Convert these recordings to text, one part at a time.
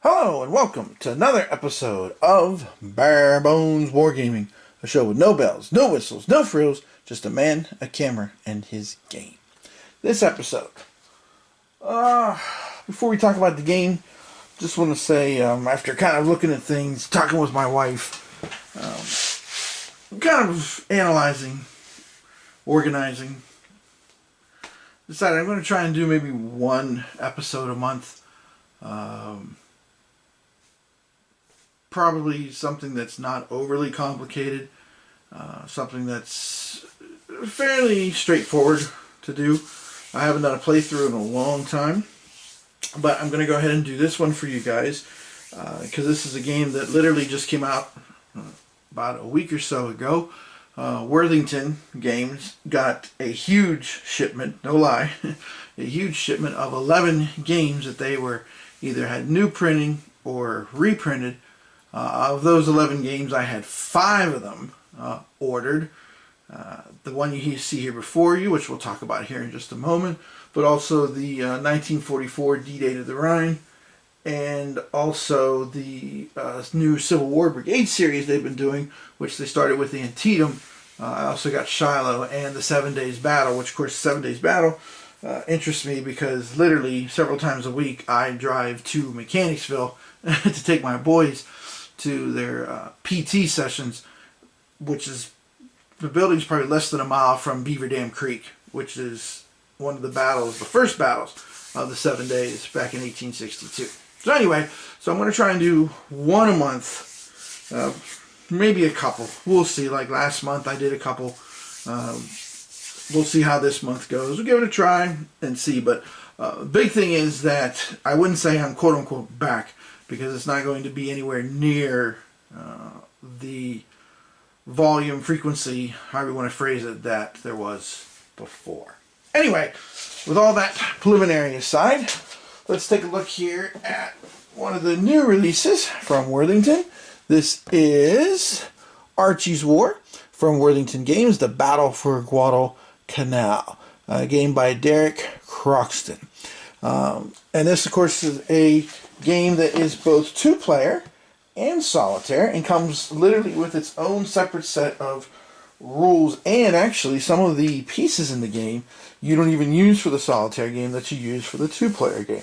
Hello and welcome to another episode of Bare Bones Wargaming, a show with no bells, no whistles, no frills, just a man, a camera, and his game. This episode, before we talk about the game, just want to say, after kind of looking at things, talking with my wife, kind of analyzing, organizing, decided I'm going to try and do maybe one episode a month. Probably something that's not overly complicated, something that's fairly straightforward to do. I haven't done a playthrough in a long time, but I'm going to go ahead and do this one for you guys, because this is a game that literally just came out about a week or so ago. Worthington Games got a huge shipment, no lie, a huge shipment of 11 games that they were either had new printing or reprinted. Of those 11 games, I had 5 of them ordered. The one you see here before you, which we'll talk about here in just a moment, but also the 1944 D-Day to the Rhine, and also the new Civil War Brigade series they've been doing, which they started with the Antietam. I also got Shiloh and the 7 Days Battle, which of course 7 Days Battle interests me because literally several times a week I drive to Mechanicsville to take my boys to their PT sessions, which is, the building's probably less than a mile from Beaver Dam Creek, which is one of the battles, the first battles of the 7 days back in 1862. So anyway, so I'm going to try and do one a month, maybe a couple. We'll see. Like last month I did a couple. We'll see how this month goes. We'll give it a try and see. But the big thing is that I wouldn't say I'm quote-unquote back, because it's not going to be anywhere near the volume, frequency, however you want to phrase it, that there was before. Anyway, with all that preliminary aside, let's take a look here at one of the new releases from Worthington. This is Archie's War from Worthington Games, The Battle for Guadalcanal, a game by Derek Croxton. And this, of course, is a game that is both two-player and solitaire, and comes literally with its own separate set of rules, and actually some of the pieces in the game you don't even use for the solitaire game that you use for the two-player game.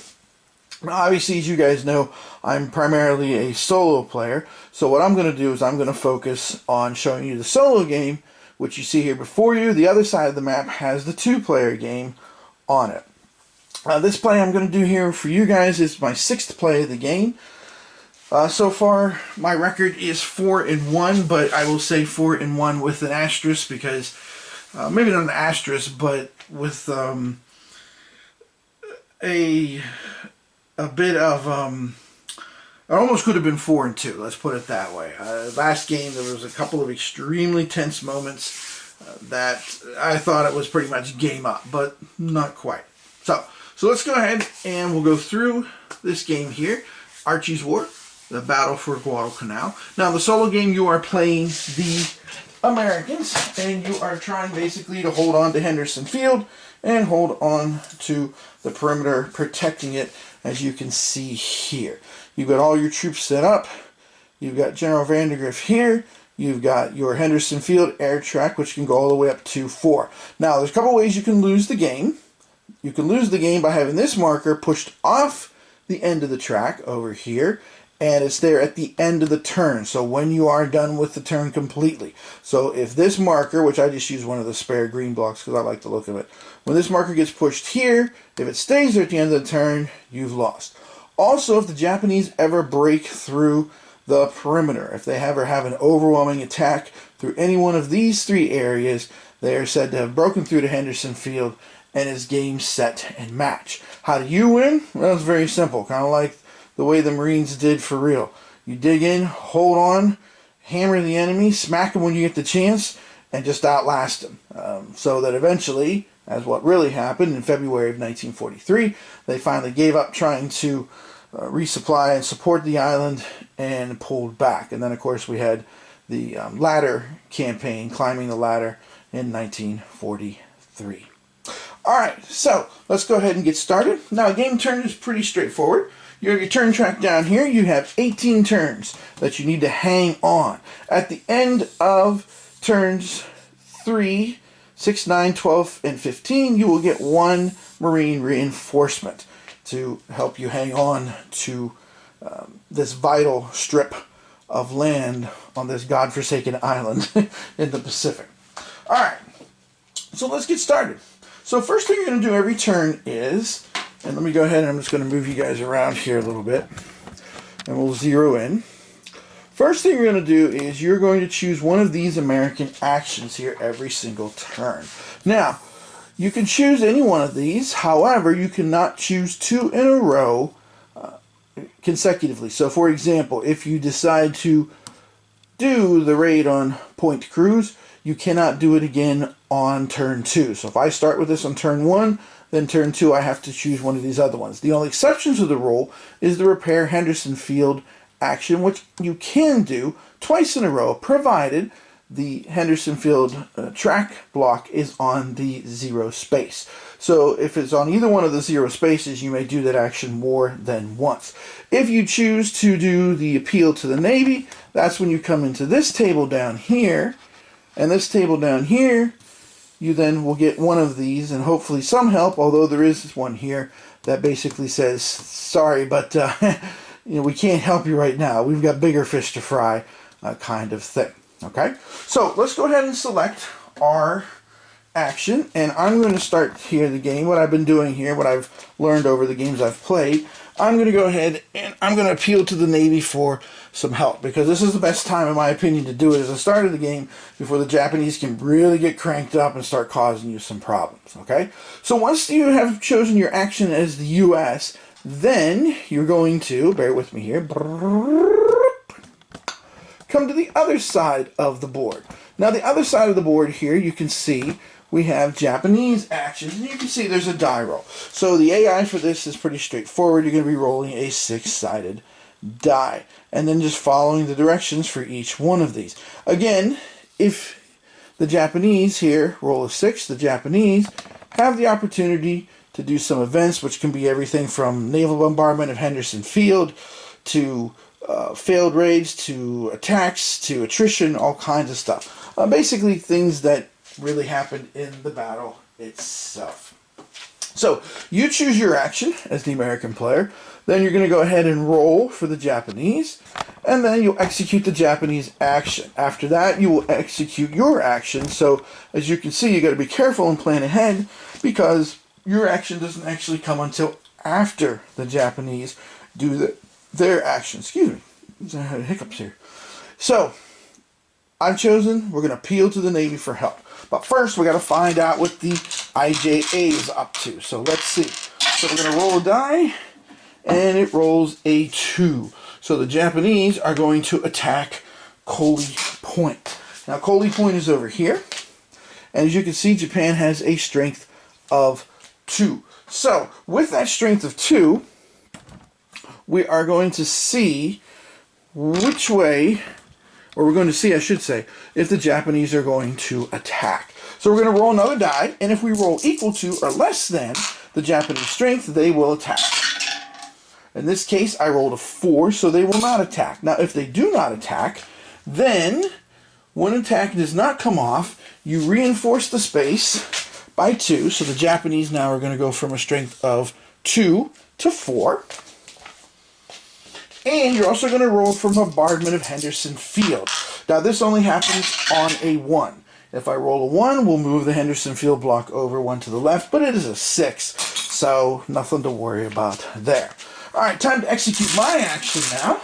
Now, obviously, as you guys know, I'm primarily a solo player, so what I'm going to do is I'm going to focus on showing you the solo game, which you see here before you. The other side of the map has the two-player game on it. This play I'm going to do here for you guys is my 6th play of the game. So far, my record is 4-1, but I will say 4-1 with an asterisk, because maybe not an asterisk, but with a bit of I almost could have been 4-2. Let's put it that way. Last game there was a couple of extremely tense moments that I thought it was pretty much game up, but not quite. So let's go ahead and we'll go through this game here. Archie's War, The Battle for Guadalcanal. Now, the solo game, you are playing the Americans, and you are trying basically to hold on to Henderson Field and hold on to the perimeter, protecting it, as you can see here. You've got all your troops set up. You've got General Vandergrift here. You've got your Henderson Field air track, which can go all the way up to 4. Now, there's a couple ways you can lose the game. You can lose the game by having this marker pushed off the end of the track over here, and it's there at the end of the turn, so when you are done with the turn completely. So if this marker, which I just use one of the spare green blocks because I like the look of it, when this marker gets pushed here, if it stays there at the end of the turn, you've lost. Also, if the Japanese ever break through the perimeter, if they ever have an overwhelming attack through any one of these 3 areas, they are said to have broken through to Henderson Field and is game, set, and match. How do you win? Well, it's very simple, kind of like the way the Marines did for real. You dig in, hold on, hammer the enemy, smack them when you get the chance, and just outlast them. So that eventually, as what really happened in February of 1943, they finally gave up trying to resupply and support the island and pulled back. And then, of course, we had the ladder campaign, climbing the ladder, in 1943. Alright, so let's go ahead and get started. Now, game turn is pretty straightforward. You have your turn track down here. You have 18 turns that you need to hang on. At the end of turns 3, 6, 9, 12, and 15, you will get 1 Marine reinforcement to help you hang on to this vital strip of land on this godforsaken island in the Pacific. Alright, so let's get started. So first thing you're going to do every turn is, and let me go ahead and I'm just going to move you guys around here a little bit, and we'll zero in. First thing you're going to do is you're going to choose one of these American actions here every single turn. Now, you can choose any one of these, however, you cannot choose 2 in a row consecutively. So for example, if you decide to do the raid on Point Cruz, you cannot do it again on turn 2. So if I start with this on turn 1, then turn 2 I have to choose one of these other ones. The only exception to the rule is the repair Henderson Field action, which you can do twice in a row, provided the Henderson Field track block is on the 0 space. So if it's on either one of the 0 spaces, you may do that action more than once. If you choose to do the appeal to the Navy, that's when you come into this table down here, and this table down here, you then will get one of these and hopefully some help, although there is one here that basically says, sorry, but we can't help you right now. We've got bigger fish to fry, kind of thing. Okay, so let's go ahead and select our action, and I'm going to start here the game. What I've been doing here, what I've learned over the games I've played, I'm going to go ahead and I'm going to appeal to the Navy for some help, because this is the best time, in my opinion, to do it at the start of the game before the Japanese can really get cranked up and start causing you some problems. Okay, so once you have chosen your action as the U.S., then you're going to, bear with me here, come to the other side of the board. Now the other side of the board here, you can see we have Japanese actions, and you can see there's a die roll. So the AI for this is pretty straightforward. You're going to be rolling a 6-sided die, and then just following the directions for each one of these. Again, if the Japanese here roll a 6, the Japanese have the opportunity to do some events, which can be everything from naval bombardment of Henderson Field to failed raids, to attacks, to attrition, all kinds of stuff. Basically things that really happened in the battle itself. So you choose your action as the American player, then you're going to go ahead and roll for the Japanese, and then you'll execute the Japanese action. After that, you will execute your action. So as you can see, you got to be careful and plan ahead, because your action doesn't actually come until after the Japanese do their action. Excuse me, I had hiccups here. So I've chosen, we're going to appeal to the Navy for help. But first, we got to find out what the IJA is up to. So let's see. So we're going to roll a die, and it rolls a 2. So the Japanese are going to attack Coley Point. Now, Coley Point is over here. And as you can see, Japan has a strength of 2. So with that strength of 2, we are going to see which way, or we're going to see, I should say, if the Japanese are going to attack. So we're going to roll another die, and if we roll equal to or less than the Japanese strength, they will attack. In this case, I rolled a 4, so they will not attack. Now, if they do not attack, then when attack does not come off, you reinforce the space by 2, so the Japanese now are going to go from a strength of 2 to 4. And you're also going to roll for bombardment of Henderson Field. Now this only happens on a 1. If I roll a 1, we'll move the Henderson Field block over 1 to the left, but it is a 6, so nothing to worry about there. Alright, time to execute my action now.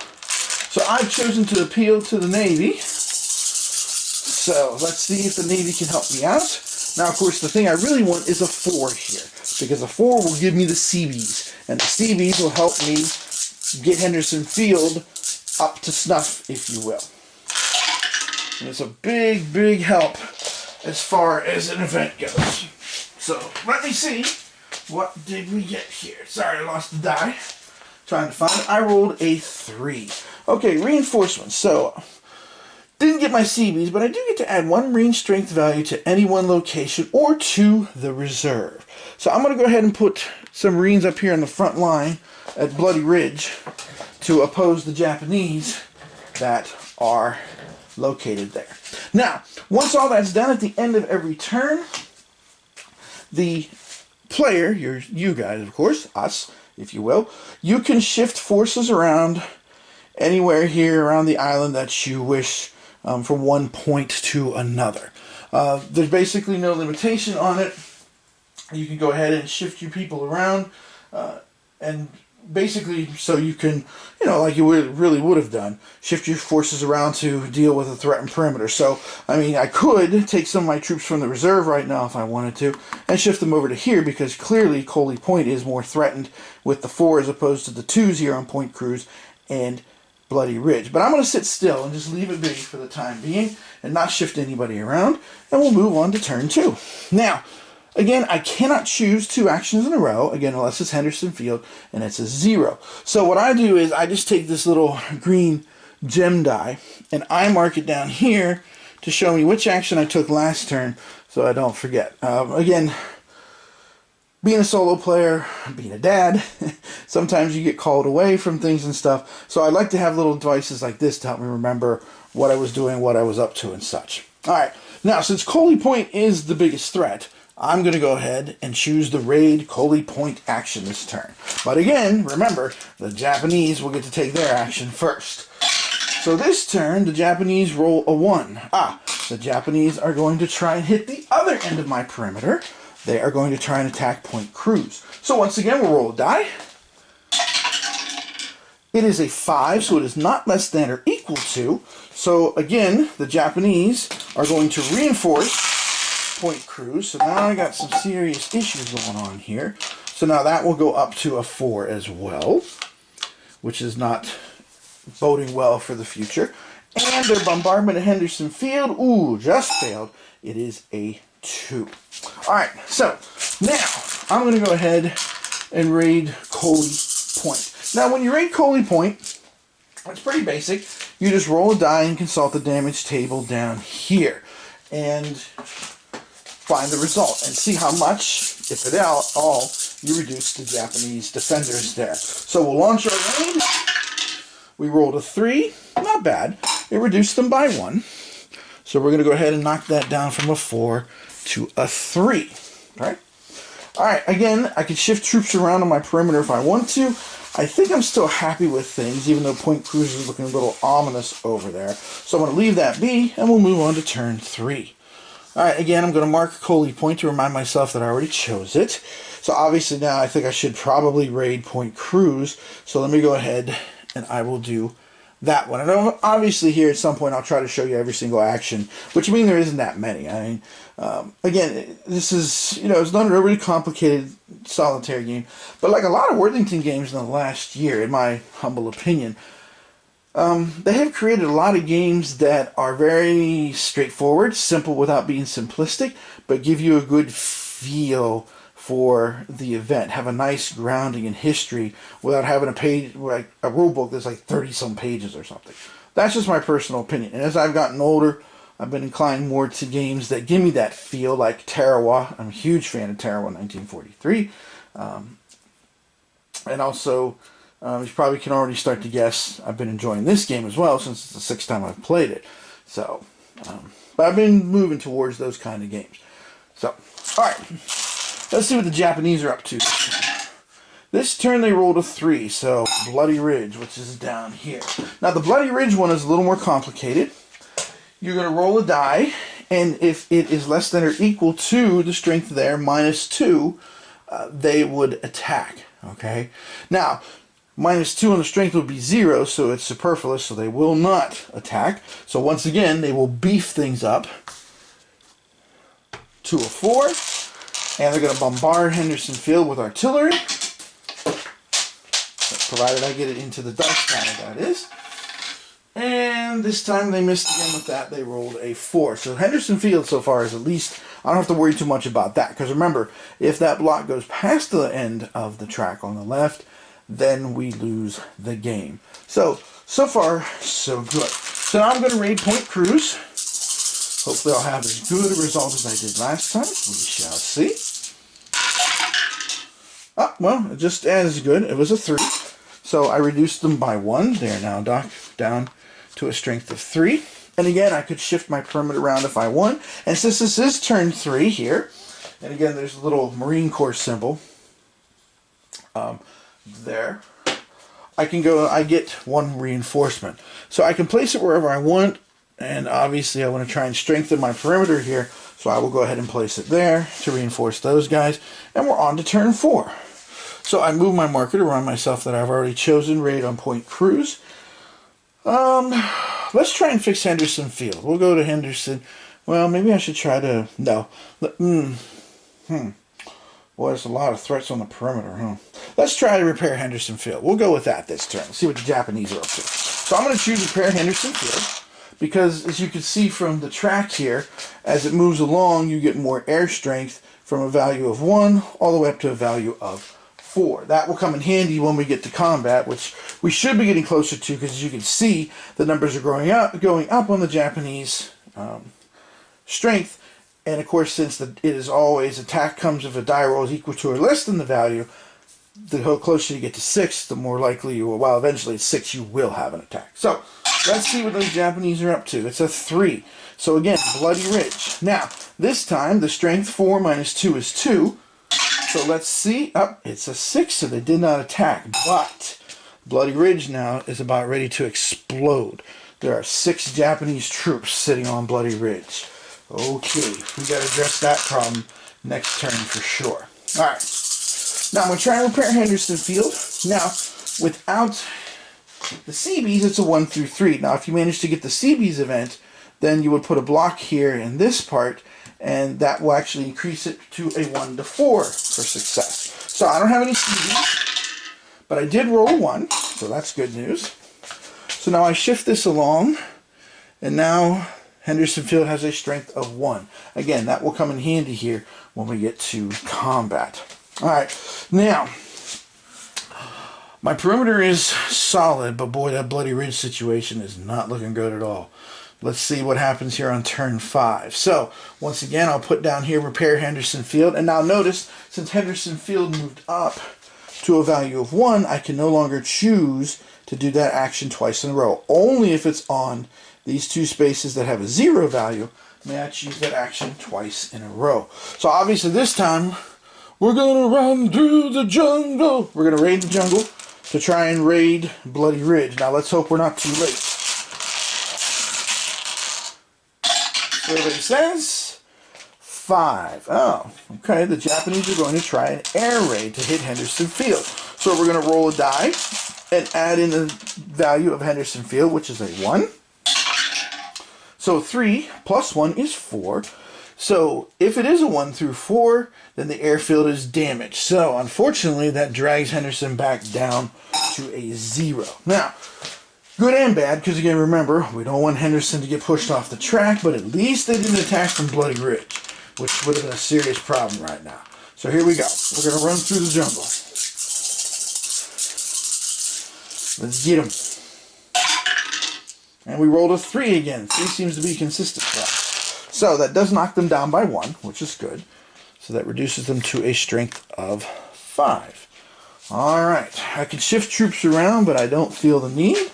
So I've chosen to appeal to the Navy. So let's see if the Navy can help me out. Now, of course, the thing I really want is a 4 here, because a 4 will give me the CBs, and the CBs will help me get Henderson Field up to snuff, if you will. And it's a big, big help as far as an event goes. So, let me see. What did we get here? Sorry, I lost the die. Trying to find it. I rolled a 3. Okay, reinforcements. So, didn't get my CBs, but I do get to add 1 Marine strength value to any one location or to the reserve. So I'm going to go ahead and put some Marines up here on the front line at Bloody Ridge to oppose the Japanese that are located there. Now, once all that's done, at the end of every turn, the player, you guys of course, us if you will, you can shift forces around anywhere here around the island that you wish, from one point to another. There's basically no limitation on it. You can go ahead and shift your people around, and basically so you can, like you really would have done, shift your forces around to deal with a threatened perimeter. So, I mean, I could take some of my troops from the reserve right now if I wanted to, and shift them over to here, because clearly Coley Point is more threatened with the 4 as opposed to the 2s here on Point Cruz and Bloody Ridge. But I'm going to sit still and just leave it be for the time being and not shift anybody around, and we'll move on to turn 2. Now, again, I cannot choose 2 actions in a row, again, unless it's Henderson Field and it's a 0. So what I do is I just take this little green gem die and I mark it down here to show me which action I took last turn so I don't forget. Again, being a solo player, being a dad, sometimes you get called away from things and stuff. So I like to have little devices like this to help me remember what I was doing, what I was up to, and such. Alright, now since Coley Point is the biggest threat, I'm going to go ahead and choose the Raid Coley Point action this turn. But again, remember, the Japanese will get to take their action first. So this turn, the Japanese roll a 1. The Japanese are going to try and hit the other end of my perimeter. They are going to try and attack Point Cruz. So once again, we'll roll a die. It is a 5, so it is not less than or equal to. So again, the Japanese are going to reinforce Point Cruz. So now I got some serious issues going on here. So now that will go up to a 4 as well, which is not boding well for the future. And their bombardment of Henderson Field, just failed. It is a 2. Alright, so now I'm going to go ahead and raid Coley Point. Now when you raid Coley Point, it's pretty basic. You just roll a die and consult the damage table down here. And find the result and see how much, if at all, you reduce the Japanese defenders there. So we'll launch our raid. We rolled a 3. Not bad. It reduced them by 1. So we're going to go ahead and knock that down from a 4 to a 3. Alright? Alright, again, I can shift troops around on my perimeter if I want to. I think I'm still happy with things, even though Point Cruz is looking a little ominous over there. So I'm going to leave that be, and we'll move on to turn 3. Alright, again, I'm going to mark Coley Point to remind myself that I already chose it. So obviously now I think I should probably raid Point Cruz. So let me go ahead and I will do that one. And obviously here at some point I'll try to show you every single action, which means there isn't that many. I mean, again, this is, it's not a really complicated solitaire game, but like a lot of Worthington games in the last year, in my humble opinion, they have created a lot of games that are very straightforward, simple without being simplistic, but give you a good feel for the event, have a nice grounding in history without having a page, like a rule book that's like 30-some pages or something. That's just my personal opinion. And as I've gotten older, I've been inclined more to games that give me that feel, like Tarawa. I'm a huge fan of Tarawa 1943. And also, you probably can already start to guess, I've been enjoying this game as well since it's the 6th time I've played it. So, but I've been moving towards those kind of games. So, alright. Let's see what the Japanese are up to this turn. This turn they rolled a 3, so Bloody Ridge, which is down here. Now the Bloody Ridge one is a little more complicated. You're going to roll a die, and if it is less than or equal to the strength there, -2, they would attack. Okay? Now, -2 on the strength would be 0, so it's superfluous, so they will not attack. So once again, they will beef things up to a 4. And they're going to bombard Henderson Field with artillery. Provided I get it into the dice counter, that is. And this time they missed again with that. They rolled a 4. So Henderson Field so far is at least, I don't have to worry too much about that. Because remember, if that block goes past the end of the track on the left, then we lose the game. So far, so good. So now I'm going to raid Point Cruz. Hopefully I'll have as good a result as I did last time. We shall see. well, just as good. It was a 3. So I reduced them by 1. They are now down to a strength of 3. And again, I could shift my perimeter around if I want. And since this is turn 3 here, and again, there's a little Marine Corps symbol there. I get 1 reinforcement. So I can place it wherever I want. And obviously, I want to try and strengthen my perimeter here. So I will go ahead and place it there to reinforce those guys. And we're on to turn 4. So I move my marker to remind myself that I've already chosen raid on Point Cruz. Let's try and fix Henderson Field. We'll go to Henderson. Well, maybe I should try to... No. Boy, there's a lot of threats on the perimeter, huh? Let's try to repair Henderson Field. We'll go with that this turn. See what the Japanese are up to. So I'm going to choose repair Henderson Field. Because, as you can see from the track here, as it moves along, you get more air strength from a value of 1 all the way up to a value of 4. That will come in handy when we get to combat, which we should be getting closer to, because as you can see, the numbers are going up on the Japanese strength. And of course, since it is always attack comes if a die roll is equal to or less than the value, the closer you get to 6, the more likely you will, well, eventually at 6 you will have an attack. So, let's see what those Japanese are up to. It's a 3. So again, Bloody Ridge. Now, this time, the strength 4 minus 2 is 2. So let's see. Oh, it's a 6, so they did not attack. But Bloody Ridge now is about ready to explode. There are 6 Japanese troops sitting on Bloody Ridge. Okay, we got to address that problem next turn for sure. Alright. Now, I'm going to try and repair Henderson Field. Now, without the Seabees, it's a 1 through 3. Now, if you manage to get the Seabees event, then you would put a block here in this part, and that will actually increase it to a 1 to 4 for success. So, I don't have any Seabees, but I did roll 1, so that's good news. So now I shift this along, and now Henderson Field has a strength of 1. Again, that will come in handy here when we get to combat. Alright, now, my perimeter is solid, but boy, that Bloody Ridge situation is not looking good at all. Let's see what happens here on turn 5. So, once again, I'll put down here, repair Henderson Field. And now notice, since Henderson Field moved up to a value of 1, I can no longer choose to do that action twice in a row. Only if it's on these 2 spaces that have a 0 value, may I choose that action twice in a row. So, obviously, this time, we're going to run through the jungle. We're going to raid the jungle to try and raid Bloody Ridge. Now, let's hope we're not too late. Survey says 5. Oh, okay. The Japanese are going to try an air raid to hit Henderson Field. So we're going to roll a die and add in the value of Henderson Field, which is a 1. So 3 plus 1 is 4. So if it is a 1 through 4, then the airfield is damaged. So unfortunately, that drags Henderson back down to a 0. Now, good and bad, because again, remember, we don't want Henderson to get pushed off the track, but at least they didn't attack from Bloody Ridge, which would have been a serious problem right now. So here we go. We're going to run through the jungle. Let's get them. And we rolled a 3 again. 3 seems to be consistent for us. So that does knock them down by 1, which is good. So that reduces them to a strength of 5. Alright, I can shift troops around, but I don't feel the need.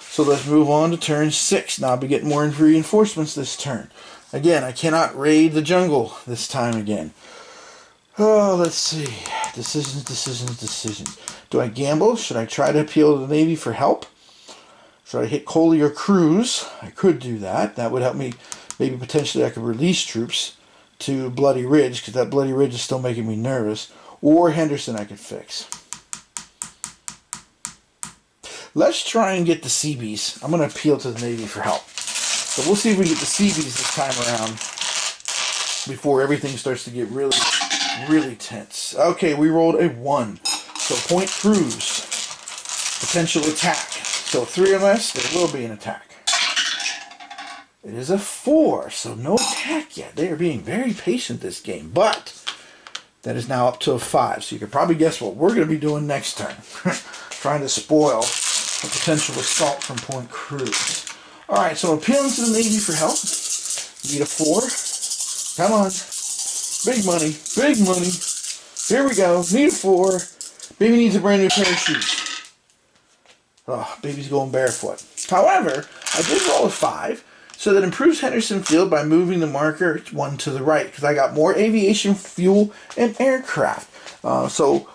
So let's move on to turn 6. Now I'll be getting more reinforcements this turn. Again, I cannot raid the jungle this time again. Oh, let's see. Decisions. Do I gamble? Should I try to appeal to the Navy for help? Should I hit Coley or Cruz? I could do that. That would help me. Maybe potentially I could release troops to Bloody Ridge, because that Bloody Ridge is still making me nervous. Or Henderson I could fix. Let's try and get the Seabees. I'm going to appeal to the Navy for help. So we'll see if we get the Seabees this time around before everything starts to get really, really tense. Okay, we rolled a 1. So Point Cruz. Potential attack. So 3 or less, there will be an attack. It is a 4, so no attack yet. They are being very patient this game, but that is now up to a 5. So you can probably guess what we're going to be doing next turn. Trying to spoil a potential assault from Point Cruz. Alright, so appealing to the Navy for help. Need a 4. Come on. Big money. Big money. Here we go. Need a 4. Baby needs a brand new pair of shoes. Oh, baby's going barefoot. However, I did roll a 5, so that improves Henderson Field by moving the marker 1 to the right, because I got more aviation fuel and aircraft. So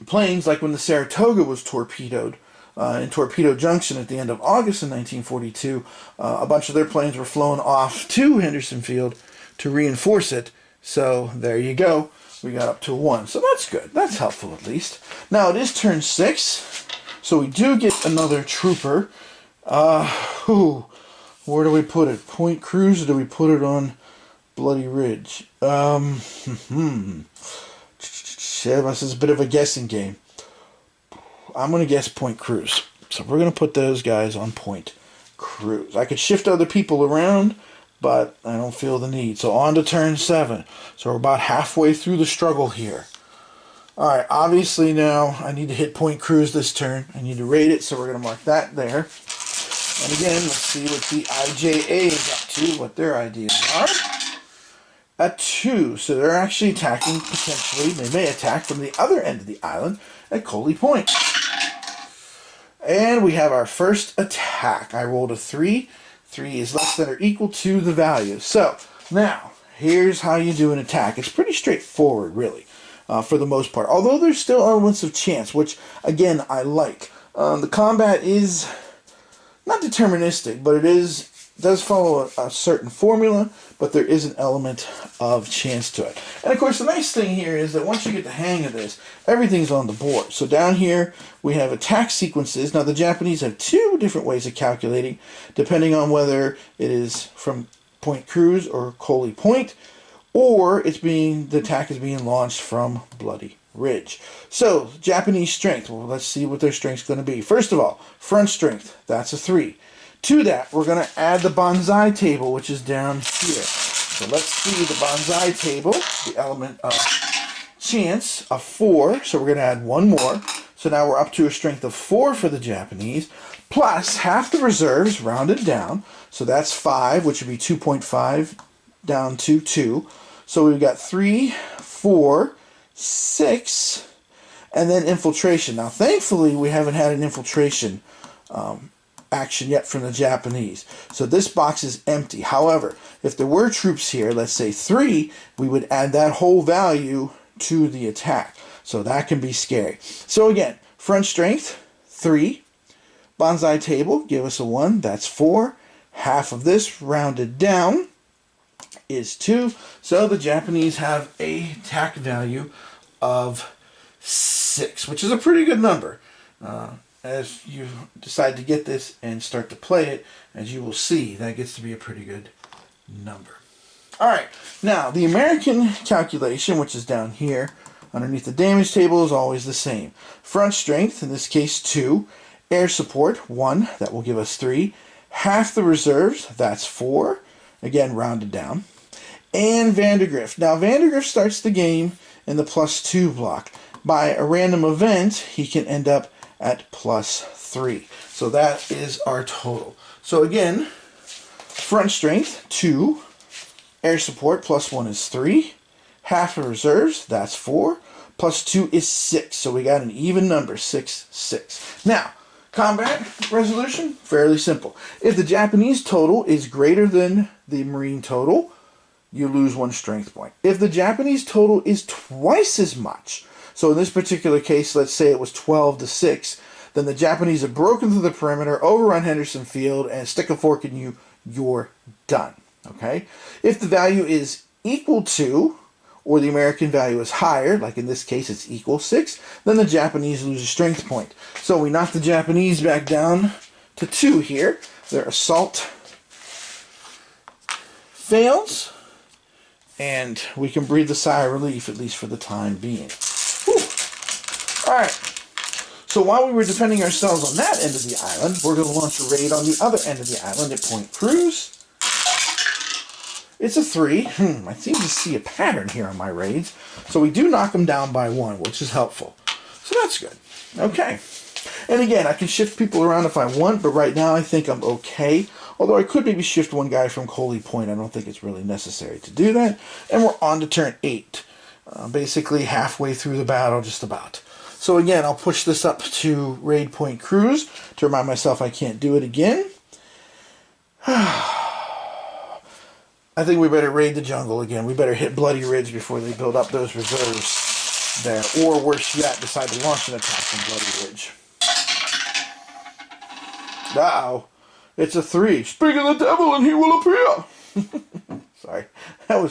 planes, like when the Saratoga was torpedoed in Torpedo Junction at the end of August in 1942, a bunch of their planes were flown off to Henderson Field to reinforce it. So there you go. We got up to a 1. So that's good. That's helpful at least. Now it is turn 6. So we do get another trooper. Where do we put it? Point Cruz, or do we put it on Bloody Ridge? This is a bit of a guessing game. I'm going to guess Point Cruz. So we're going to put those guys on Point Cruz. I could shift other people around, but I don't feel the need. So on to turn 7. So we're about halfway through the struggle here. Alright, obviously now I need to hit Point Cruz this turn. I need to raid it, so we're going to mark that there. And again, let's see what the IJA is up to, what their ideas are. At 2, so they're actually attacking, potentially, they may attack from the other end of the island at Coley Point. And we have our first attack. I rolled a 3. 3 is less than or equal to the value. So, now, here's how you do an attack. It's pretty straightforward, really, for the most part. Although there's still elements of chance, which, again, I like. The combat is not deterministic, but it does follow a certain formula, but there is an element of chance to it. And of course, the nice thing here is that once you get the hang of this, everything's on the board. So down here, we have attack sequences. Now, the Japanese have 2 different ways of calculating, depending on whether it is from Point Cruz or Coley Point, or the attack is being launched from Bloody Ridge. So, Japanese strength. Well, let's see what their strength's going to be. First of all, front strength. That's a 3. To that, we're going to add the bonsai table, which is down here. So let's see the bonsai table, the element of chance, of 4. So we're going to add 1 more. So now we're up to a strength of 4 for the Japanese, plus half the reserves rounded down. So that's 5, which would be 2.5 down to 2. So we've got 3, 4, 6, and then infiltration. Now, thankfully, we haven't had an infiltration action yet from the Japanese. So this box is empty. However, if there were troops here, let's say 3, we would add that whole value to the attack. So that can be scary. So again, front strength, 3. Bonsai table, give us a 1. That's 4. Half of this rounded down is 2. So the Japanese have a attack value of 6, which is a pretty good number. As you decide to get this and start to play it, as you will see, that gets to be a pretty good number. Alright, now the American calculation, which is down here underneath the damage table, is always the same. Front strength, in this case 2. Air support, 1. That will give us 3. Half the reserves, that's 4. Again, rounded down. And Vandergrift. Now, Vandergrift starts the game in the +2 block. By a random event, he can end up at +3. So that is our total. So again, front strength, 2. Air support, +1 is 3. Half of reserves, that's 4. +2 is 6. So we got an even number, 6, 6. Now, combat resolution, fairly simple. If the Japanese total is greater than the Marine total, you lose 1 strength point. If the Japanese total is twice as much, so in this particular case, let's say it was 12 to 6, then the Japanese have broken through the perimeter, overrun Henderson Field, and stick a fork in you, you're done. Okay? If the value is equal to, or the American value is higher, like in this case it's equal 6, then the Japanese lose a strength point. So we knock the Japanese back down to 2 here. Their assault fails, and we can breathe a sigh of relief, at least for the time being. Alright, so while we were defending ourselves on that end of the island, we're going to launch a raid on the other end of the island at Point Cruz. It's a 3. I seem to see a pattern here on my raids. So we do knock them down by 1, which is helpful. So that's good. Okay. And again, I can shift people around if I want, but right now I think I'm okay. Although I could maybe shift 1 guy from Coley Point. I don't think it's really necessary to do that. And we're on to turn 8. basically halfway through the battle, just about. So again, I'll push this up to raid point cruise to remind myself I can't do it again. I think we better raid the jungle again. We better hit Bloody Ridge before they build up those reserves there. Or worse yet, decide to launch an attack from Bloody Ridge. Uh-oh. It's a 3. Speak of the devil and he will appear. Sorry. That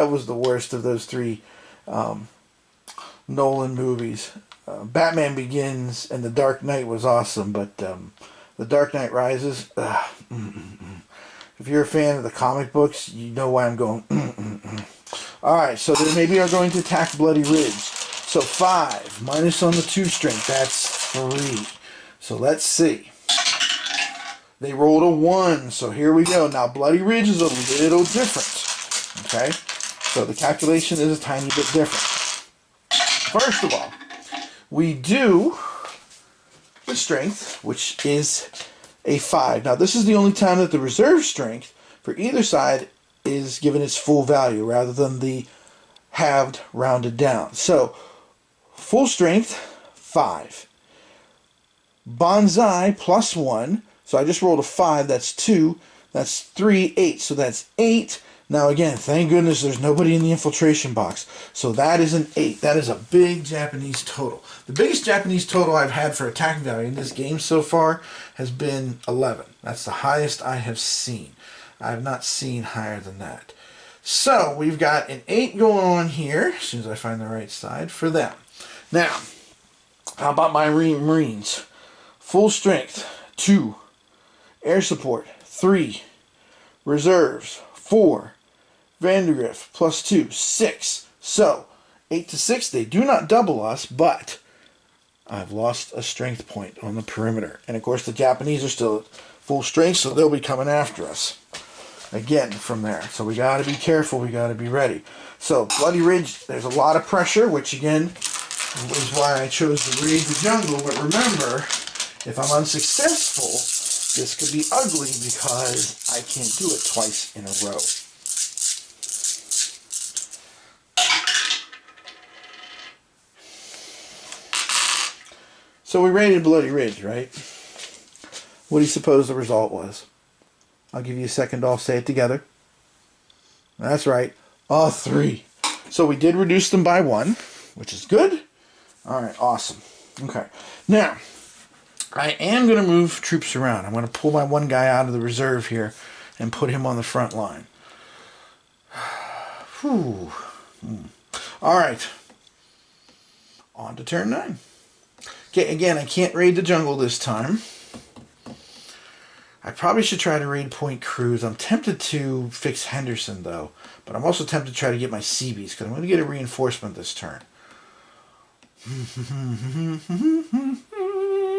was the worst of those 3 Nolan movies. Batman Begins and The Dark Knight was awesome, but The Dark Knight Rises, if you're a fan of the comic books, you know why I'm going. Alright, so they maybe are going to attack Bloody Ridge. So 5 minus on the 2 strength, that's 3. So let's see. They rolled a 1, so here we go. Now Bloody Ridge is a little different. Okay? So the calculation is a tiny bit different. First of all, we do the strength, which is a 5. Now this is the only time that the reserve strength for either side is given its full value rather than the halved rounded down. So full strength 5. Bonsai plus 1. So I just rolled a 5. That's 2. That's 3, 8. So that's 8. Now again, thank goodness there's nobody in the infiltration box. So that is an 8. That is a big Japanese total. The biggest Japanese total I've had for attack value in this game so far has been 11. That's the highest I have seen. I have not seen higher than that. So we've got an 8 going on here, as soon as I find the right side, for them. Now, how about my Marines? Full strength, 2. Air support, 3. Reserves, 4. Vandergrift, plus 2, 6. So, 8 to 6, they do not double us, but I've lost a strength point on the perimeter. And of course, the Japanese are still at full strength, so they'll be coming after us again from there. So we got to be careful, we got to be ready. So, Bloody Ridge, there's a lot of pressure, which again is why I chose to raid the jungle. But remember, if I'm unsuccessful, this could be ugly because I can't do it twice in a row. So we raided Bloody Ridge, right? What do you suppose the result was? I'll give you a second, all say it together. That's right, a 3. So we did reduce them by 1, which is good. Alright, awesome. Okay, now, I am going to move troops around. I'm going to pull my one guy out of the reserve here and put him on the front line. Whew. Alright, on to turn 9. Okay, again, I can't raid the jungle this time. I probably should try to raid Point Cruz. I'm tempted to fix Henderson, though. But I'm also tempted to try to get my Seabees, because I'm going to get a reinforcement this turn. I'm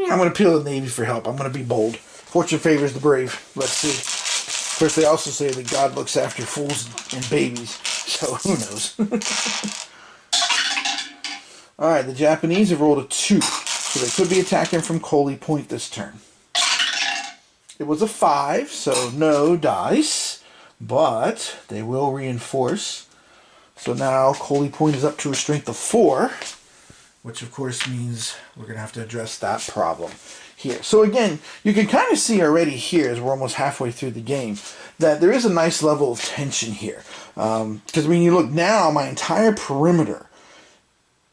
going to appeal to the Navy for help. I'm going to be bold. Fortune favors the brave. Let's see. Of course, they also say that God looks after fools and babies. So, who knows? Alright, the Japanese have rolled a 2. So they could be attacking from Coley Point this turn. It was a 5, so no dice. But they will reinforce. So now Coley Point is up to a strength of 4. Which of course means we're going to have to address that problem here. So again, you can kind of see already here, as we're almost halfway through the game, that there is a nice level of tension here. Because when you look now, my entire perimeter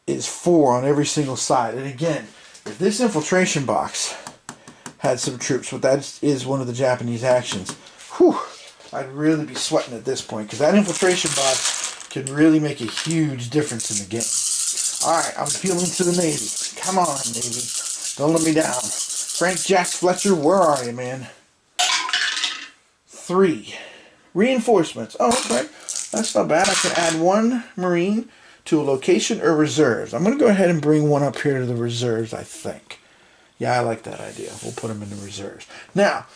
is 4 on every single side. And again, if this infiltration box had some troops, but that is one of the Japanese actions, whew, I'd really be sweating at this point, because that infiltration box could really make a huge difference in the game. Alright, I'm appealing to the Navy. Come on, Navy. Don't let me down. Frank Jack Fletcher, where are you, man? 3. Reinforcements. Oh, okay. That's not bad. I can add 1 Marine to a location or reserves. I'm going to go ahead and bring 1 up here to the reserves, I think. Yeah, I like that idea. We'll put them in the reserves. Now,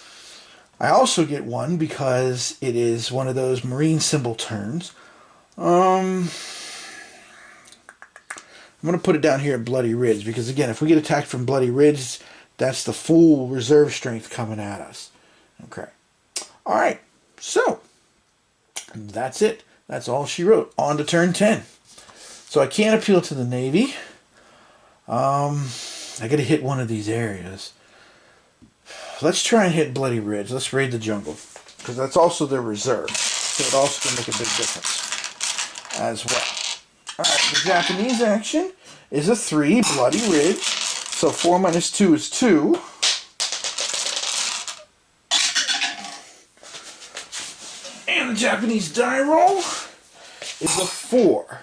I also get 1 because it is one of those Marine symbol turns. I'm going to put it down here at Bloody Ridge because, again, if we get attacked from Bloody Ridge, that's the full reserve strength coming at us. Okay. All right. So, that's it. That's all she wrote. On to turn 10. So I can't appeal to the Navy. I got to hit one of these areas. Let's try and hit Bloody Ridge. Let's raid the jungle, because that's also their reserve. So it also can make a big difference as well. Alright, the Japanese action is a 3, Bloody Ridge. So 4 minus 2 is 2. And the Japanese die roll is a 4,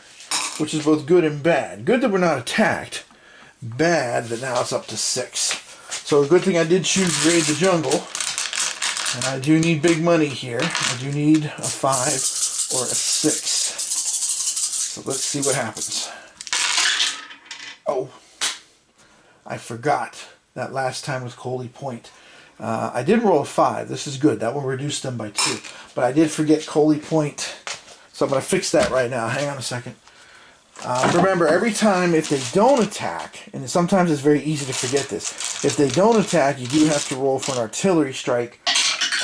which is both good and bad. Good that we're not attacked. Bad that now it's up to 6. So a good thing I did choose Raid the Jungle. And I do need big money here. I do need a 5 or a 6. So let's see what happens. Oh, I forgot that last time with Coley Point. I did roll a 5. This is good. That will reduce them by 2. But I did forget Coley Point. So I'm going to fix that right now. Hang on a second. Remember, every time if they don't attack, and sometimes it's very easy to forget this, if they don't attack, you do have to roll for an artillery strike.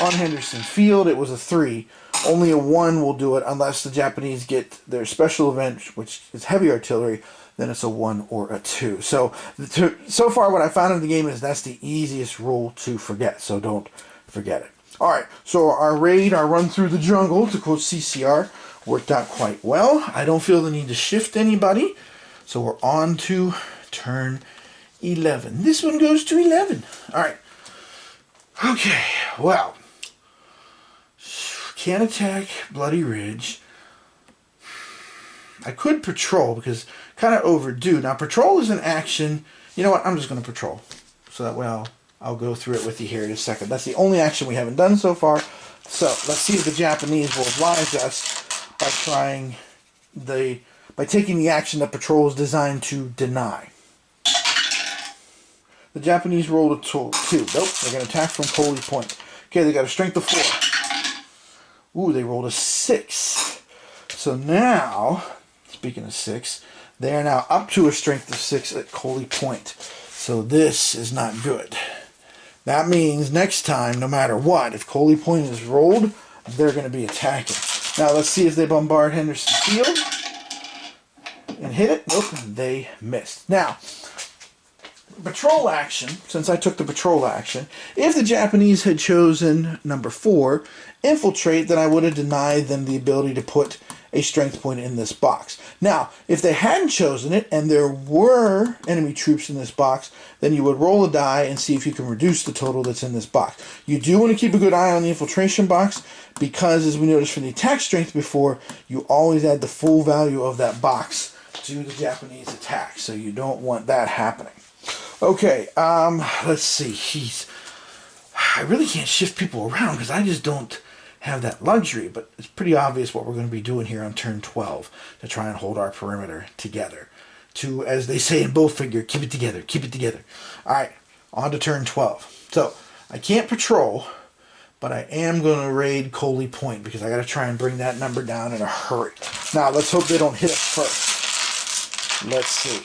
On Henderson Field, it was a 3. Only a 1 will do it unless the Japanese get their special event, which is heavy artillery, then it's a 1 or a 2. So far what I found in the game is that's the easiest rule to forget, so don't forget it. Alright, so our raid, our run through the jungle, to quote CCR, worked out quite well. I don't feel the need to shift anybody, so we're on to turn 11. This one goes to 11. Alright. Okay, well, can't attack Bloody Ridge. I could patrol because kind of overdue. Now patrol is an action. You know what? I'm just going to patrol. So that way I'll go through it with you here in a second. That's the only action we haven't done so far. So let's see if the Japanese will oblige us by taking the action that patrol is designed to deny. The Japanese rolled a 2. Nope, they're going to attack from Coley Point. Okay, they got a strength of 4. Ooh, they rolled a 6. So now, speaking of 6, they are now up to a strength of 6 at Coley Point. So this is not good. That means next time, no matter what, if Coley Point is rolled, they're going to be attacking. Now let's see if they bombard Henderson Field and hit it. Nope, they missed. Now, patrol action, since I took the patrol action, if the Japanese had chosen number 4, infiltrate, then I would have denied them the ability to put a strength point in this box. Now, if they hadn't chosen it and there were enemy troops in this box, then you would roll a die and see if you can reduce the total that's in this box. You do want to keep a good eye on the infiltration box because, as we noticed from the attack strength before, you always add the full value of that box to the Japanese attack, so you don't want that happening. Okay, let's see. I really can't shift people around because I just don't have that luxury, but it's pretty obvious what we're going to be doing here on turn 12 to try and hold our perimeter together. To, as they say in Bowfinger, keep it together, keep it together. Alright, on to turn 12. So, I can't patrol, but I am going to raid Coley Point because I got to try and bring that number down in a hurry. Now, let's hope they don't hit us first. Let's see.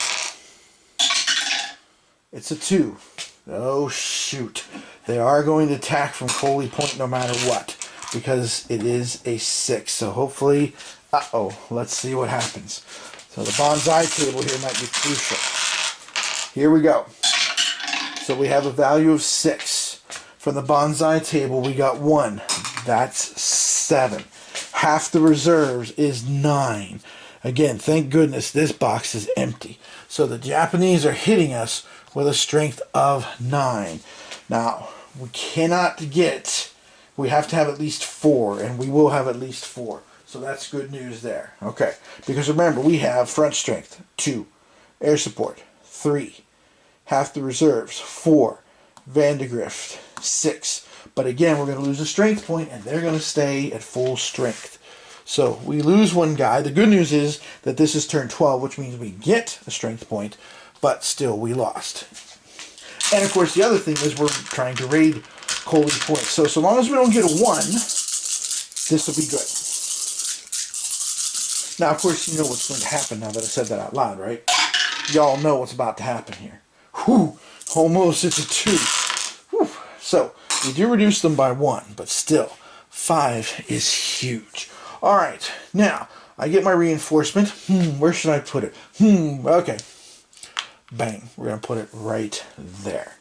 It's a 2. Oh, shoot. They are going to attack from Coley Point no matter what, because it is a 6. So hopefully, let's see what happens. So the bonsai table here might be crucial. Here we go. So we have a value of 6. From the bonsai table, we got 1. That's 7. Half the reserves is 9. Again, thank goodness this box is empty. So the Japanese are hitting us with a strength of 9. Now, we cannot get, we have to have at least 4, and we will have at least 4. So that's good news there. Okay, because remember, we have front strength, 2, air support, 3, half the reserves, 4, Vandegrift, 6. But again, we're going to lose a strength point, and they're going to stay at full strength. So we lose one guy. The good news is that this is turn 12, which means we get a strength point, but still we lost. And of course, the other thing is we're trying to raid Coley Point. So long as we don't get a 1, this will be good. Now, of course, you know what's going to happen now that I said that out loud, right? Y'all know what's about to happen here. Whew, almost it's a 2. Whew. So we do reduce them by 1, but still, 5 is huge. All right, now, I get my reinforcement. Where should I put it? Okay. Bang. We're going to put it right there.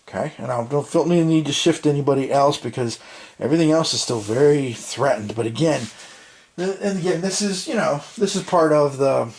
Okay, and I don't feel any need to shift anybody else because everything else is still very threatened. But again, this is, this is part of the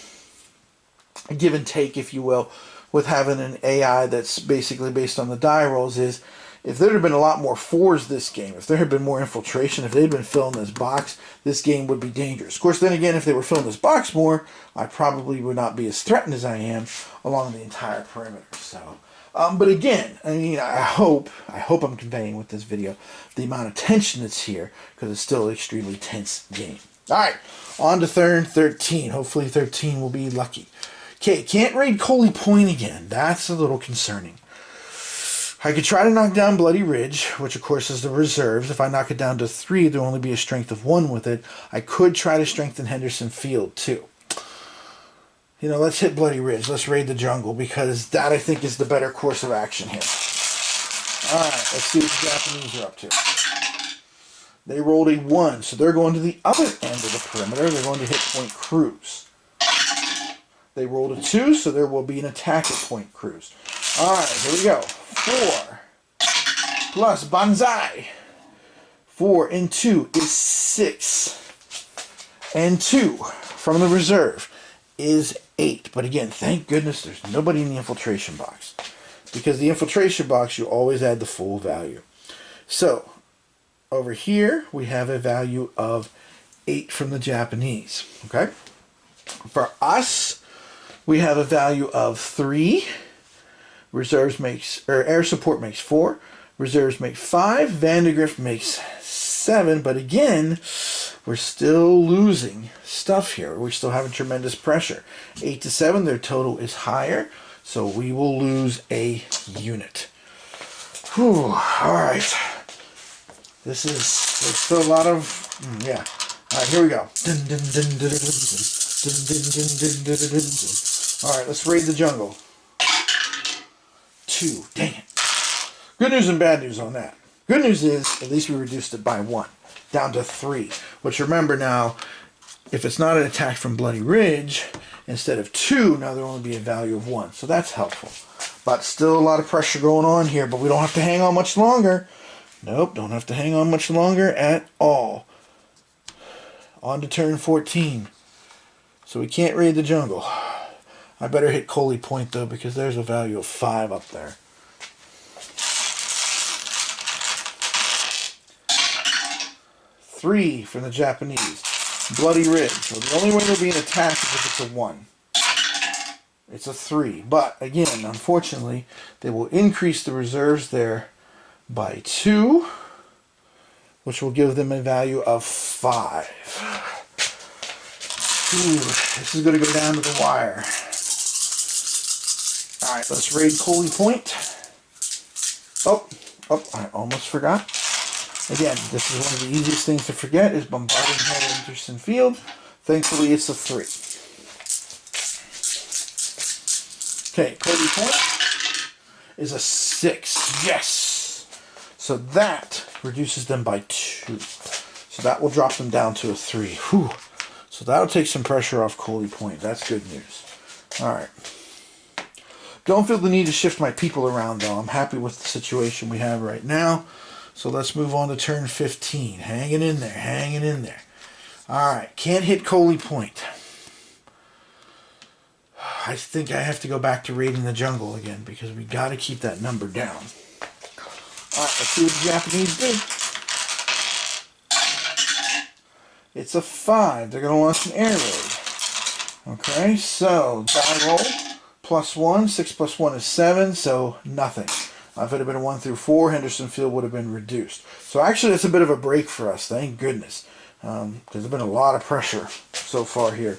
give and take, if you will, with having an AI that's basically based on the die rolls. Is if there had been a lot more fours this game, if there had been more infiltration, if they'd been filling this box, this game would be dangerous. Of course, then again, if they were filling this box more, I probably would not be as threatened as I am along the entire perimeter. So. But again, I mean, I hope I'm conveying with this video the amount of tension that's here, because it's still an extremely tense game. Alright, on to turn 13. Hopefully 13 will be lucky. Okay, can't raid Coley Point again. That's a little concerning. I could try to knock down Bloody Ridge, which of course is the reserves. If I knock it down to 3, there'll only be a strength of 1 with it. I could try to strengthen Henderson Field too. Let's hit Bloody Ridge. Let's raid the jungle, because that, I think, is the better course of action here. Alright, let's see what the Japanese are up to. They rolled a 1, so they're going to the other end of the perimeter. They're going to hit Point Cruz. They rolled a 2, so there will be an attack at Point Cruz. Alright, here we go. 4 plus Banzai. 4 and 2 is 6. And 2 from the reserve is 8. But again, thank goodness there's nobody in the infiltration box, because the infiltration box, you always add the full value. So over here we have a value of 8 from the Japanese. Okay, for us we have a value of 3. Reserves makes, or air support makes 4. Reserves make 5. Vandegrift makes 7. But again, we're still losing stuff here. We're still having tremendous pressure. 8 to 7, their total is higher, so we will lose a unit. Whew, alright. There's still a lot of, yeah. Alright, here we go. Alright, let's raid the jungle. 2, dang it. Good news and bad news on that. Good news is, at least we reduced it by 1. Down to 3, which, remember now, if it's not an attack from Bloody Ridge, instead of 2, now there'll only be a value of 1. So that's helpful. But still a lot of pressure going on here, but we don't have to hang on much longer. Nope, don't have to hang on much longer at all. On to turn 14. So we can't raid the jungle. I better hit Coley Point, though, because there's a value of 5 up there. 3 from the Japanese. Bloody Ridge. Well, the only way there'll be an attack is if it's a 1. It's a 3. But, again, unfortunately, they will increase the reserves there by 2, which will give them a value of 5. Ooh, this is going to go down to the wire. Alright, let's raid Coley Point. Oh, I almost forgot. Again, this is one of the easiest things to forget, is bombarding Henderson Field. Thankfully, it's a 3. Okay, Coley Point is a 6. Yes! So that reduces them by 2. So that will drop them down to a 3. Whew. So that'll take some pressure off Coley Point. That's good news. Alright. Don't feel the need to shift my people around, though. I'm happy with the situation we have right now. So let's move on to turn 15. Hanging in there, hanging in there. Alright, can't hit Coley Point. I think I have to go back to raiding the jungle again, because we got to keep that number down. Alright, let's see what the Japanese do. It's a 5. They're going to launch an air raid. Okay, so die roll. +1. 6 plus 1 is 7, so nothing. If it had been a 1 through 4, Henderson Field would have been reduced. So actually, it's a bit of a break for us, thank goodness. Because there's been a lot of pressure so far here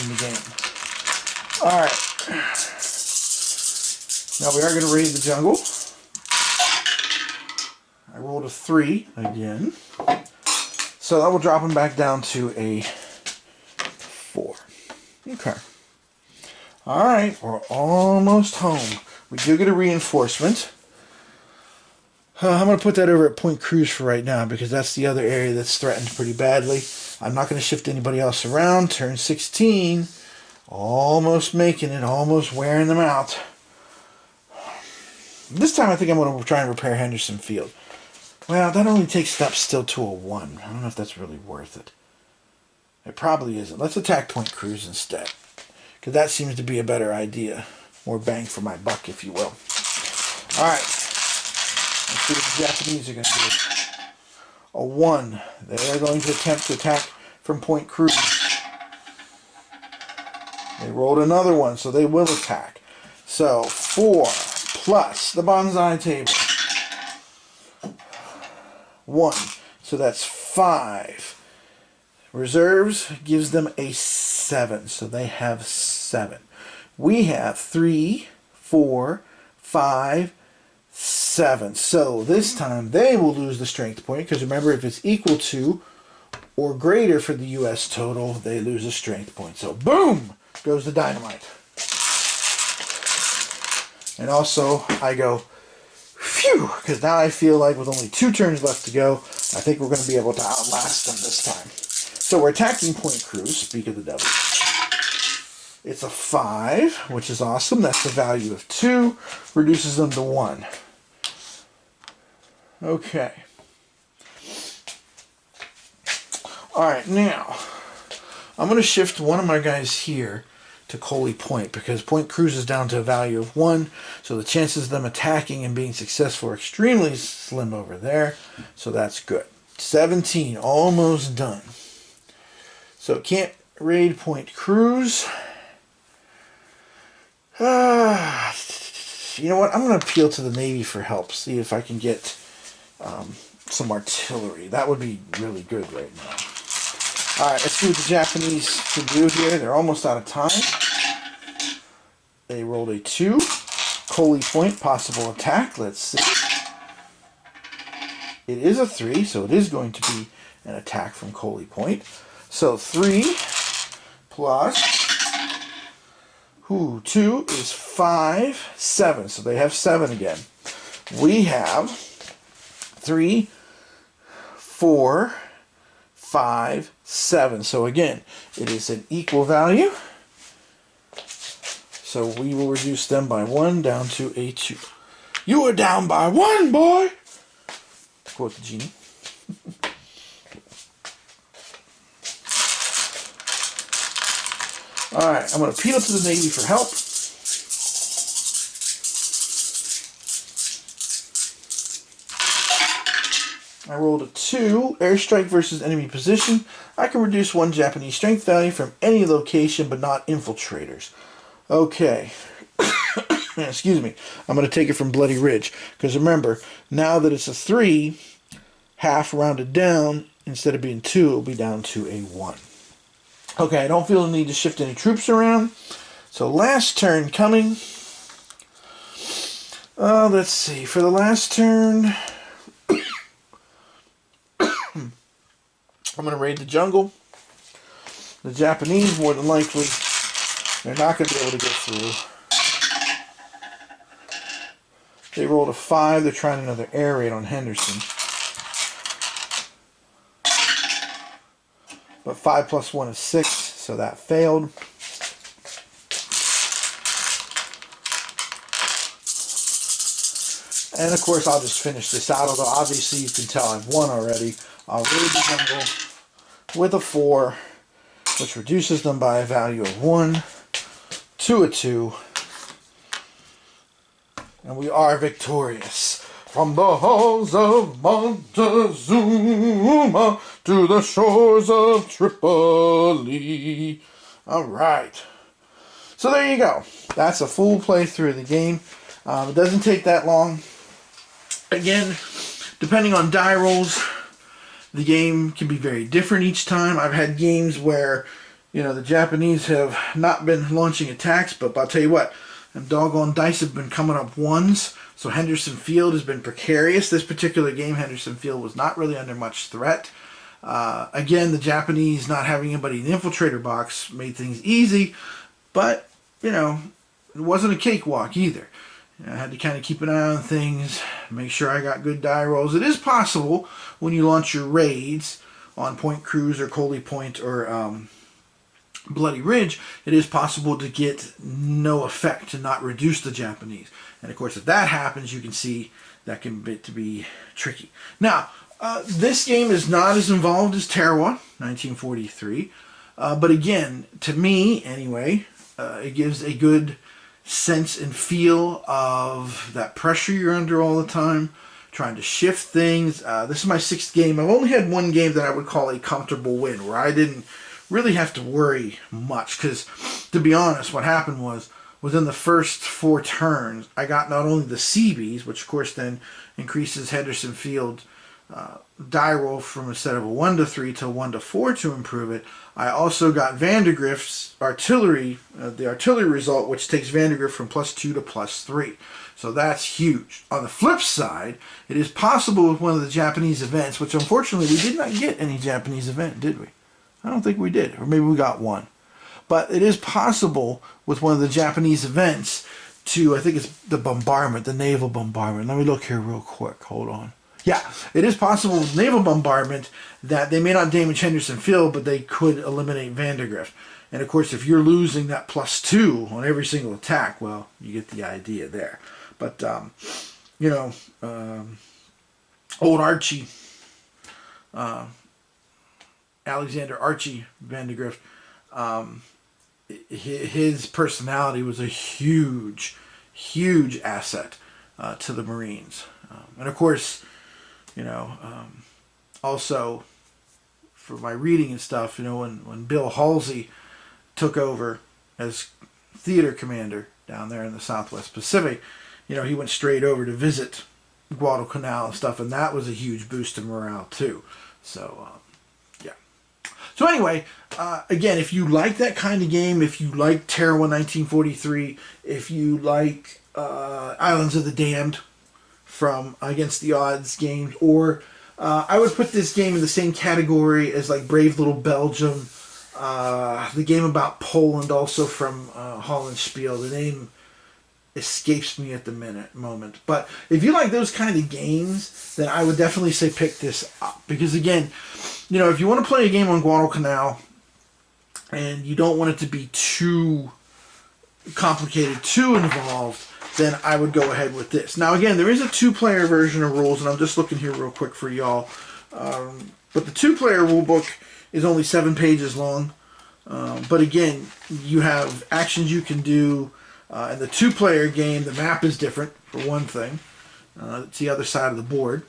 in the game. Alright. Now we are going to raid the jungle. I rolled a 3 again. So that will drop him back down to a 4. Okay. Alright, we're almost home. We do get a reinforcement. I'm going to put that over at Point Cruz for right now, because that's the other area that's threatened pretty badly. I'm not going to shift anybody else around. Turn 16. Almost making it. Almost wearing them out. This time I think I'm going to try and repair Henderson Field. Well, that only takes it up still to a 1. I don't know if that's really worth it. It probably isn't. Let's attack Point Cruz instead. Because that seems to be a better idea. More bang for my buck, if you will. Alright. Let's see what the Japanese are going to do. A 1. They're going to attempt to attack from Point Cruz. They rolled another 1, so they will attack. So, 4 plus the bonsai table. 1. So that's 5. Reserves gives them a 7. So they have 7. We have 3, 4, 5, 7. So this time they will lose the strength point. Because remember, if it's equal to or greater for the U.S. total, they lose a strength point. So boom! Goes the dynamite. And also, I go, phew, because now I feel like with only 2 turns left to go, I think we're going to be able to outlast them this time. So we're attacking Point Cruz, speak of the devil. It's a 5, which is awesome. That's the value of 2. Reduces them to 1. Okay. Alright, now, I'm going to shift one of my guys here to Coley Point, because Point Cruz is down to a value of 1, so the chances of them attacking and being successful are extremely slim over there, so that's good. 17, almost done. So can't raid Point Cruz. You know what, I'm going to appeal to the Navy for help, see if I can get some artillery. That would be really good right now. Alright, let's see what the Japanese can do here. They're almost out of time. They rolled a 2. Coley Point, possible attack. Let's see. It is a 3, so it is going to be an attack from Coley Point. So 3 plus 2 is 5, 7. So they have 7 again. We have 3, 4, 5, 7. So again, it is an equal value. So we will reduce them by 1 down to a 2. You are down by 1, boy! To quote the genie. Alright, I'm going to appeal to the Navy for help. I rolled a 2. Airstrike versus enemy position. I can reduce 1 Japanese strength value from any location, but not infiltrators. Okay. Excuse me. I'm going to take it from Bloody Ridge. Because remember, now that it's a 3, half rounded down, instead of being 2, it'll be down to a 1. Okay, I don't feel the need to shift any troops around. So last turn coming. Let's see. For the last turn, I'm going to raid the jungle. The Japanese, more than likely, they're not going to be able to get through. They rolled a 5. They're trying another air raid on Henderson. But 5 plus 1 is 6, so that failed. And of course, I'll just finish this out, although obviously you can tell I've won already. I'll raid the jungle with a 4, which reduces them by a value of 1 to a 2. And we are victorious. From the halls of Montezuma to the shores of Tripoli. Alright. So there you go. That's a full playthrough of the game. It doesn't take that long. Again, depending on die rolls, the game can be very different each time. I've had games where, you know, the Japanese have not been launching attacks, but I'll tell you what, them doggone dice have been coming up 1s. So Henderson Field has been precarious. This particular game, Henderson Field, was not really under much threat. Again, the Japanese not having anybody in the infiltrator box made things easy, but, you know, it wasn't a cakewalk either. I had to kind of keep an eye on things, make sure I got good die rolls. It is possible when you launch your raids on Point Cruz or Coley Point or Bloody Ridge, it is possible to get no effect, to not reduce the Japanese. And of course, if that happens, you can see that can be tricky. Now, this game is not as involved as Tarawa, 1943. But again, to me, anyway, it gives a good sense and feel of that pressure you're under all the time, trying to shift things. This is my 6th game. I've only had one game that I would call a comfortable win, where I didn't really have to worry much, because to be honest, what happened was within the first 4 turns, I got not only the CBs, which of course then increases Henderson Field die roll from instead of a 1 to 3 to 1 to 4 to improve it. I also got Vandergrift's artillery, the artillery result, which takes Vandergrift from +2 to +3. So that's huge. On the flip side, it is possible with one of the Japanese events, which unfortunately we did not get any Japanese event, did we? I don't think we did, or maybe we got one. But it is possible with one of the Japanese events to, I think it's the bombardment, the naval bombardment. Let me look here real quick. Hold on. Yeah, it is possible with naval bombardment that they may not damage Henderson Field, but they could eliminate Vandergrift. And of course, if you're losing that +2 on every single attack, well, you get the idea there. But, you know, old Archie, Alexander Archie Vandergrift, his personality was a huge, huge asset to the Marines. And of course, you know, also for my reading and stuff, you know, when Bill Halsey took over as theater commander down there in the Southwest Pacific, you know, he went straight over to visit Guadalcanal and stuff, and that was a huge boost to morale too. So, yeah. So anyway, again, if you like that kind of game, if you like Tarawa 1943, if you like Islands of the Damned from Against the Odds games, or I would put this game in the same category as like Brave Little Belgium, the game about Poland also from Hollandspiel. The name escapes me at the moment. But if you like those kind of games, then I would definitely say pick this up. Because again, you know, if you want to play a game on Guadalcanal and you don't want it to be too complicated, too involved, then I would go ahead with this. Now again, there is a 2-player version of rules, and I'm just looking here real quick for y'all. But the 2-player rule book is only 7 pages long. But again, you have actions you can do. In the 2-player game, the map is different, for one thing. It's the other side of the board.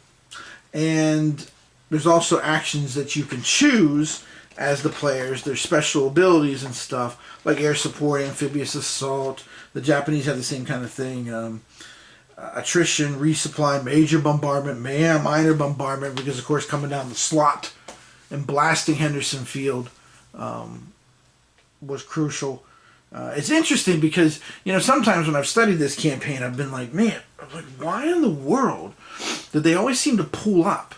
And there's also actions that you can choose as the players. There's special abilities and stuff, like air support, amphibious assault. The Japanese have the same kind of thing. Attrition, resupply, major bombardment, minor bombardment, because of course coming down the slot and blasting Henderson Field was crucial. It's interesting because, you know, sometimes when I've studied this campaign, I've been like, man, why in the world did they always seem to pull up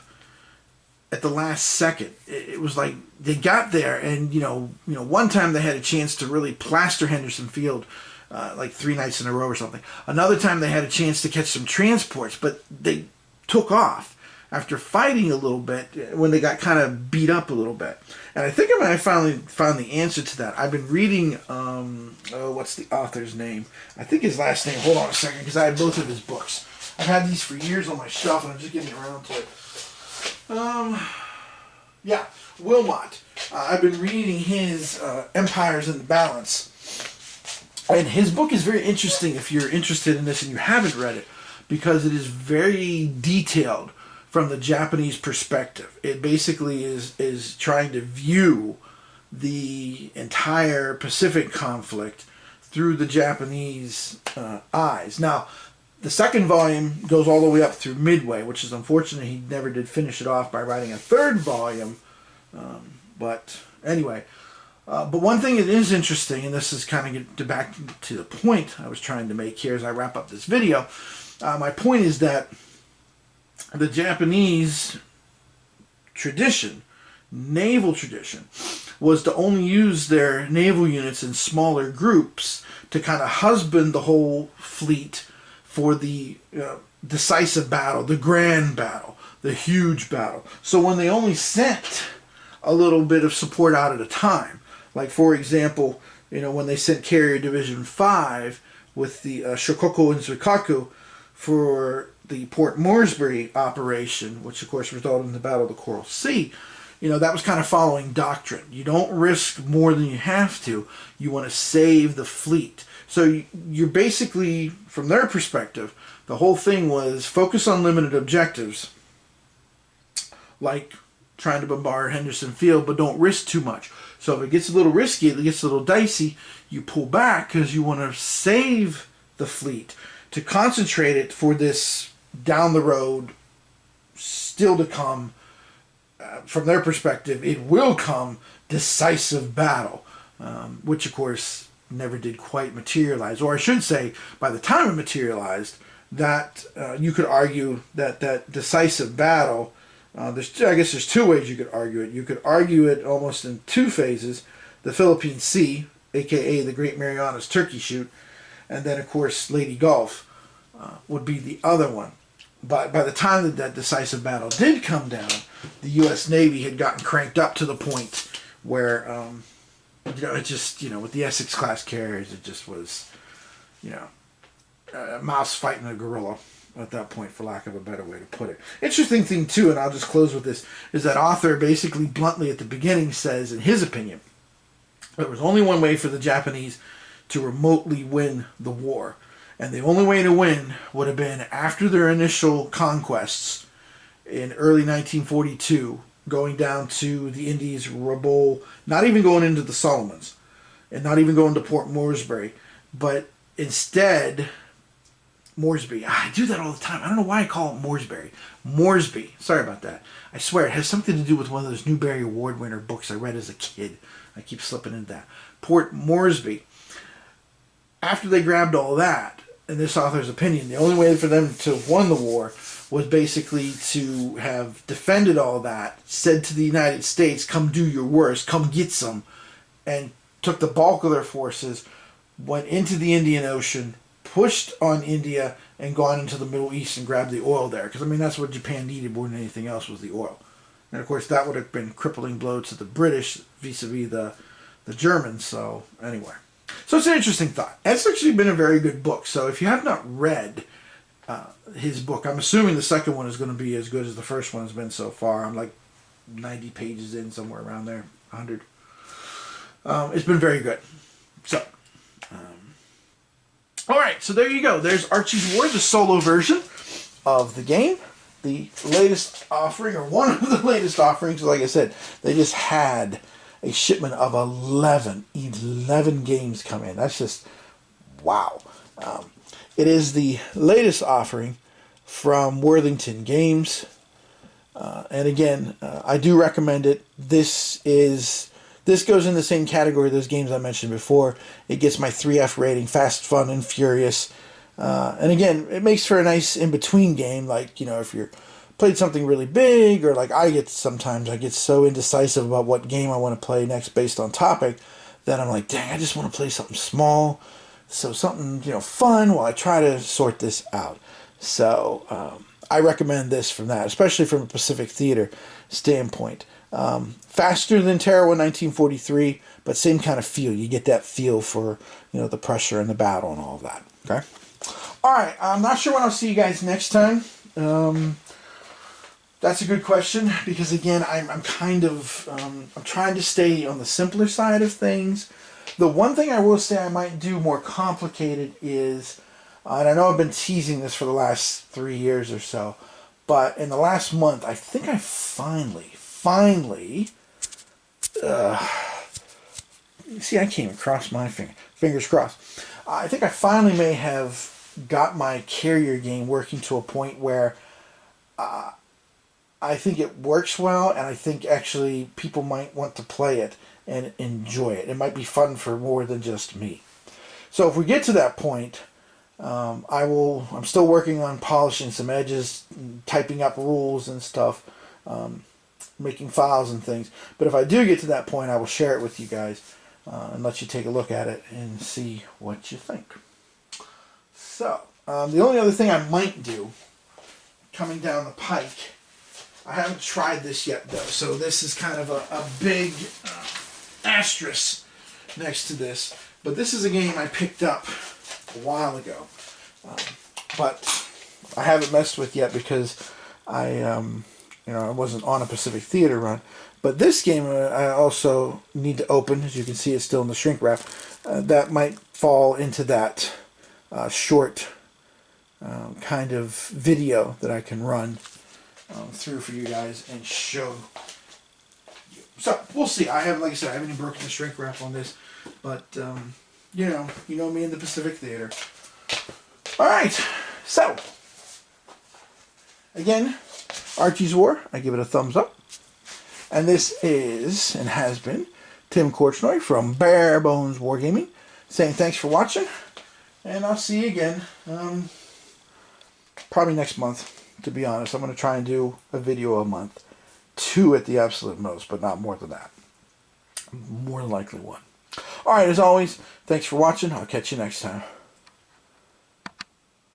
at the last second? It was like they got there, and you know, one time they had a chance to really plaster Henderson Field, like 3 nights in a row or something. Another time they had a chance to catch some transports, but they took off after fighting a little bit when they got kind of beat up a little bit. And I think I finally found the answer to that. I've been reading, what's the author's name? I think his last name, hold on a second, because I have both of his books. I've had these for years on my shelf, and I'm just getting around to it. Yeah, Wilmot. I've been reading his Empires in the Balance. And his book is very interesting if you're interested in this and you haven't read it, because it is very detailed from the Japanese perspective. It basically is trying to view the entire Pacific conflict through the Japanese eyes. Now, the second volume goes all the way up through Midway, which is unfortunate. He never did finish it off by writing a 3rd volume. But anyway, but one thing that is interesting, and this is kind of get back to the point I was trying to make here as I wrap up this video. My point is that the Japanese tradition, naval tradition, was to only use their naval units in smaller groups to kind of husband the whole fleet for the decisive battle, the grand battle, the huge battle. So when they only sent a little bit of support out at a time. Like, for example, when they sent Carrier Division 5 with the Shokoku and Zuikaku for the Port Moresby operation, which of course resulted in the Battle of the Coral Sea, that was kind of following doctrine. You don't risk more than you have to. You want to save the fleet. So you're basically, from their perspective, the whole thing was focus on limited objectives, like trying to bombard Henderson Field, but don't risk too much. So if it gets a little risky, it gets a little dicey, you pull back because you want to save the fleet, to concentrate it for this down the road, still to come, from their perspective, it will come, decisive battle, which of course never did quite materialize. Or I should say, by the time it materialized, that you could argue that decisive battle, I guess there's two ways you could argue it. You could argue it almost in two phases: the Philippine Sea, aka the Great Marianas Turkey Shoot, and then of course Leyte Gulf would be the other one. But by the time that decisive battle did come down, the U.S. Navy had gotten cranked up to the point where, it just, with the Essex class carriers, it just was, a mouse fighting a gorilla at that point, for lack of a better way to put it. Interesting thing too, and I'll just close with this, is that author basically bluntly at the beginning says, in his opinion, there was only one way for the Japanese to remotely win the war. And the only way to win would have been after their initial conquests in early 1942, going down to the Indies, Rabaul, not even going into the Solomons, and not even going to Port Moresby, but instead, Moresby. I do that all the time. I don't know why I call it Moresby. Moresby. Sorry about that. I swear, it has something to do with one of those Newbery Award winner books I read as a kid. I keep slipping into that. Port Moresby. After they grabbed all that, in this author's opinion, the only way for them to have won the war was basically to have defended all that, said to the United States, come do your worst, come get some, and took the bulk of their forces, went into the Indian Ocean, pushed on India, and gone into the Middle East and grabbed the oil there. Because, that's what Japan needed more than anything else, was the oil. And, of course, that would have been a crippling blow to the British vis-a-vis the Germans. So, anyway. So it's an interesting thought. It's actually been a very good book. So if you have not read his book, I'm assuming the second one is going to be as good as the first one has been so far. I'm like 90 pages in, somewhere around there, 100. It's been very good. So, all right. So there you go. There's Archie's War, the solo version of the game. The latest offering, or one of the latest offerings. Like I said, they just had a shipment of 11 games come in. That's just, wow. It is the latest offering from Worthington Games. And again, I do recommend it. This goes in the same category of those games I mentioned before. It gets my 3F rating, fast, fun, and furious. And again, it makes for a nice in-between game. Like, if you're played something really big, or like I get so indecisive about what game I want to play next based on topic, that I'm like, dang, I just want to play something small, so something fun while I try to sort this out. So I recommend this from that, especially from a Pacific Theater standpoint. Faster than Terra 1 1943, but same kind of feel. You get that feel for the pressure and the battle and all of that. Okay. All right. I'm not sure when I'll see you guys next time. That's a good question, because again, I'm kind of I'm trying to stay on the simpler side of things. The one thing I will say I might do more complicated is, and I know I've been teasing this for the last 3 years or so, but in the last month, I think I finally, see, I can't even cross my fingers crossed. I think I finally may have got my carrier game working to a point where I think it works well, and I think actually people might want to play it and enjoy it. It might be fun for more than just me. So if we get to that point, I'm still working on polishing some edges, typing up rules and stuff, making files and things. But if I do get to that point, I will share it with you guys and let you take a look at it and see what you think. So the only other thing I might do coming down the pike, I haven't tried this yet, though, so this is kind of a big asterisk next to this. But this is a game I picked up a while ago, but I haven't messed with yet because I wasn't on a Pacific Theater run. But this game I also need to open. As you can see, it's still in the shrink wrap. That might fall into that short kind of video that I can run through for you guys and show you. So we'll see. I haven't, like I said, I haven't even broken the shrink wrap on this, but you know me in the Pacific Theater. All right, so again, Archie's War. I give it a thumbs up, and this is and has been Tim Korchnoi from Bare Bones Wargaming, saying thanks for watching, and I'll see you again probably next month. To be honest, I'm going to try and do a video a month. 2 at the absolute most, but not more than that. More than likely 1. Alright, as always, thanks for watching. I'll catch you next time.